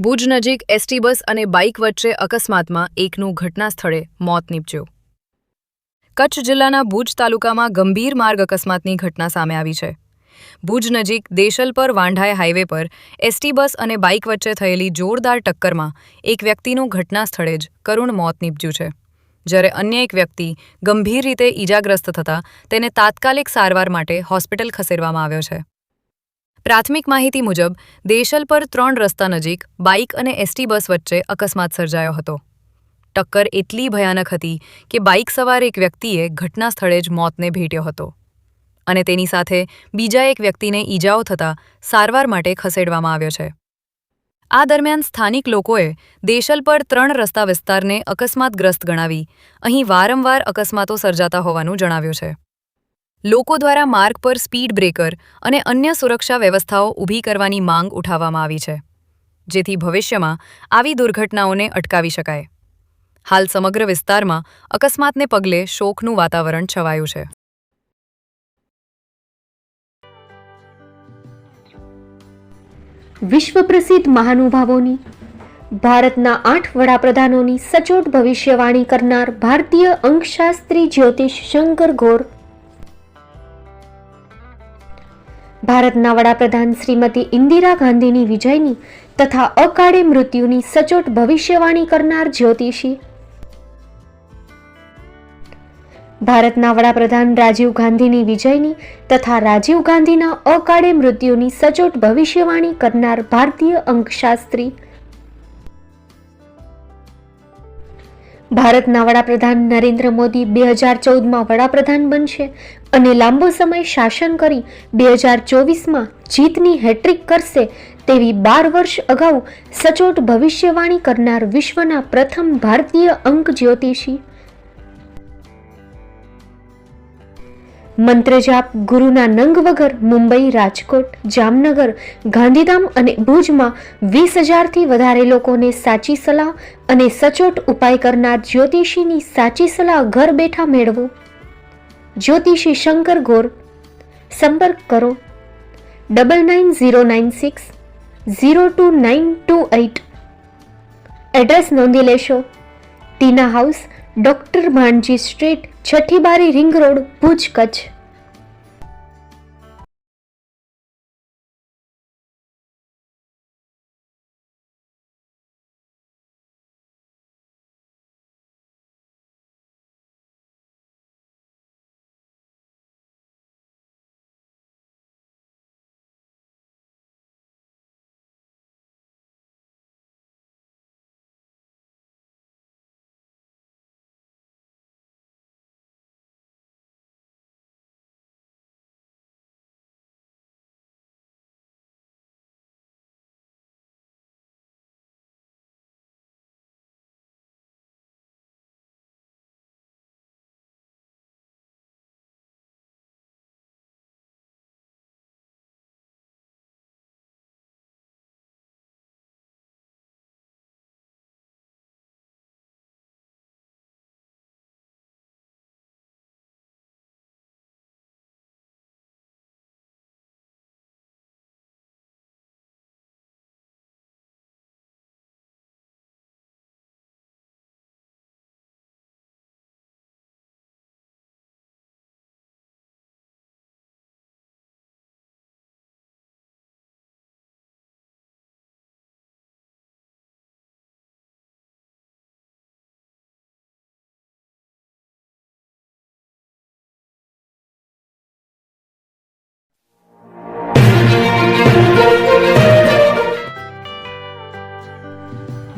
ભુજ નજીક ST bus અને bike વચ્ચે અકસ્માતમાં એકનું ઘટના સ્થળે મોત નીપજ્યું. કચ્છ જિલ્લાના ભુજ તાલુકામાં ગંભીર માર્ગ અકસ્માતની ઘટના સામે આવી છે. ભુજ નજીક દેશલપર વાંઢાય હાઈવે પર એસટી બસ અને બાઇક વચ્ચે થયેલી જોરદાર ટક્કરમાં એક વ્યક્તિનું ઘટના સ્થળે જ કરુણ મોત નીપજ્યું છે, જ્યારે અન્ય એક વ્યક્તિ ગંભીર રીતે ઈજાગ્રસ્ત થતાં તેને તાત્કાલિક સારવાર માટે હોસ્પિટલ ખસેડવામાં આવ્યો છે. પ્રાથમિક માહિતી મુજબ દેશલપર 3 રસ્તા નજીક બાઇક અને એસટી બસ વચ્ચે અકસ્માત સર્જાયો હતો. ટક્કર એટલી ભયાનક હતી કે બાઇક સવાર એક વ્યક્તિએ ઘટના સ્થળે જ મોતને ભેટ્યો હતો અને તેની સાથે બીજા એક વ્યક્તિને ઈજાઓ થતાં સારવાર માટે ખસેડવામાં આવ્યો છે. આ દરમિયાન સ્થાનિક લોકોએ દેશલપર 3 રસ્તા વિસ્તારને અકસ્માતગ્રસ્ત ગણાવી અહીં વારંવાર અકસ્માતો સર્જાતા હોવાનું જણાવ્યું છે. લોકો દ્વારા માર્ગ પર સ્પીડ બ્રેકર અને અન્ય સુરક્ષા વ્યવસ્થાઓ ઊભી કરવાની માંગ ઉઠાવવામાં આવી છે, જેથી ભવિષ્યમાં આવી દુર્ઘટનાઓને અટકાવી શકાય. હાલ સમગ્ર વિસ્તારમાં અકસ્માતને પગલે શોકનું વાતાવરણ છવાયું છે. વિશ્વ પ્રસિદ્ધ મહાનુભાવોની, ભારતના 8 વડાપ્રધાનોની સચોટ ભવિષ્યવાણી કરનાર ભારતીય અંકશાસ્ત્રી જ્યોતિષ શંકર ગોર, ભારતના વડાપ્રધાન શ્રીમતી ઇન્દિરા ગાંધીની વિજયની તથા અકાળે મૃત્યુની સચોટ ભવિષ્યવાણી કરનાર જ્યોતિષી, ભારતના વડાપ્રધાન રાજીવ ગાંધીની વિજયની તથા રાજીવ ગાંધીના અકાળે મૃત્યુની સચોટ ભવિષ્યવાણી કરનાર ભારતીય અંકશાસ્ત્રી, ભારતના વડાપ્રધાન નરેન્દ્ર મોદી 2014માં વડાપ્રધાન બનશે અને લાંબો સમય શાસન કરી 2024માં જીતની હેટ્રિક કરશે તેવી 12 વર્ષ અગાઉ સચોટ ભવિષ્યવાણી કરનાર વિશ્વના પ્રથમ ભારતીય અંક જ્યોતિષી, મંત્રજાપ ગુરુના નંગ વગર મુંબઈ, રાજકોટ, જામનગર, ગાંધીધામ અને ભુજમાં 20,000થી વધારે લોકોને સાચી સલાહ અને સચોટ ઉપાય કરનાર જ્યોતિષીની સાચી સલાહ ઘર બેઠા મેળવો. જ્યોતિષી શંકર ગોર. સંપર્ક કરો 9909602928. એડ્રેસ નોંધી લેશો. ટીના હાઉસ, ડોક્ટર ભાણજી સ્ટ્રીટ, છઠ્ઠી બારી, રિંગ રોડ, ભુજ, કચ્છ.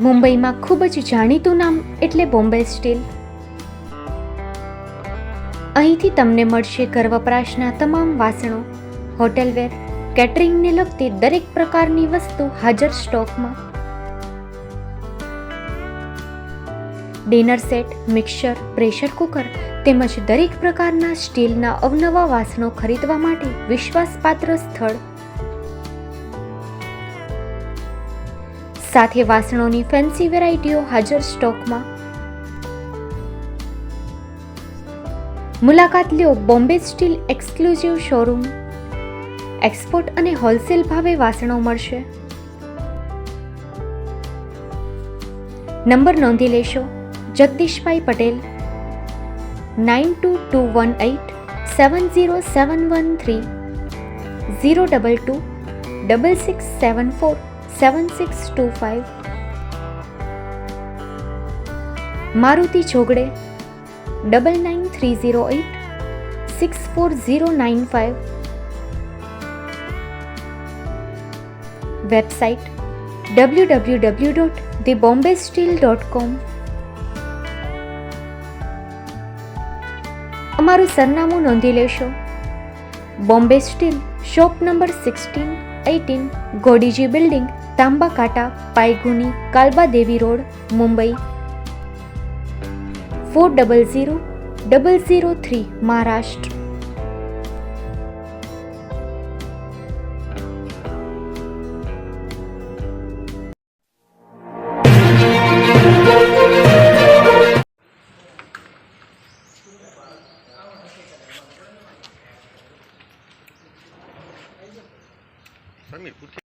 મુંબઈમાં ખૂબ જ જાણીતું નામ એટલે બોમ્બે સ્ટીલ. અહીંથી તમને મળશે ઘર વપરાશના તમામ વાસણો, હોટેલવેર, કેટરિંગને લગતી દરેક પ્રકારની વસ્તુ હાજર સ્ટોકમાં. Dinner set, mixer, pressure cooker તેમજ દરેક પ્રકારના સ્ટીલના અવનવા વાસણો ખરીદવા માટે વિશ્વાસપાત્ર સ્થળ. સાથે વાસણોની ફેન્સી વેરાયટીઓ હાજર સ્ટોકમાં. મુલાકાત લ્યો Bombay Steel exclusive showroom. Export અને હોલસેલ ભાવે વાસણો મળશે. નંબર નોંધી લેશો: જગદીશભાઈ પટેલ, 9221870713, 02266747625. મારુતિ જોગડે, 9930864095. Website www.thebombasteel.com. અમારું સરનામું નોંધી લેશો: Bombay Steel, shop number 16-18, Godiji building, Tamba Kanta, Pydhonie, Kalbadevi road, Mumbai 400003, Maharashtra. Sameer પૂછે